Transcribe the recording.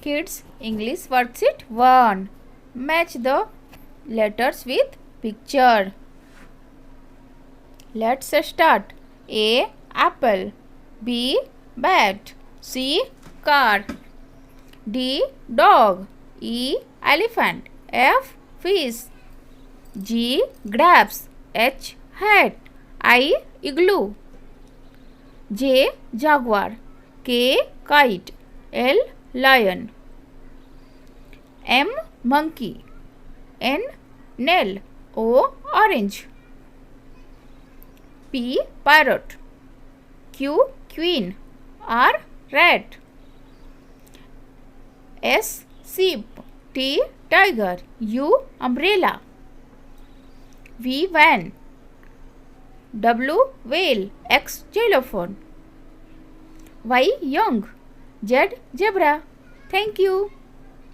Kids English Worksheet 1. Match the letters with picture. Let's start. A. Apple. B. Bat. C. Car. D. Dog. E. Elephant. F. Fish. G. Grapes. H. Hat. I. Igloo. J. Jaguar. K. Kite. L. Lion. M. Monkey. N. Nail. O. Orange. P. Parrot. Q. Queen. R. Rat. S. Sheep. T. Tiger. U. Umbrella. V. Van. W. Whale. X. Xylophone. Y. Young. Z. Zebra. Thank you.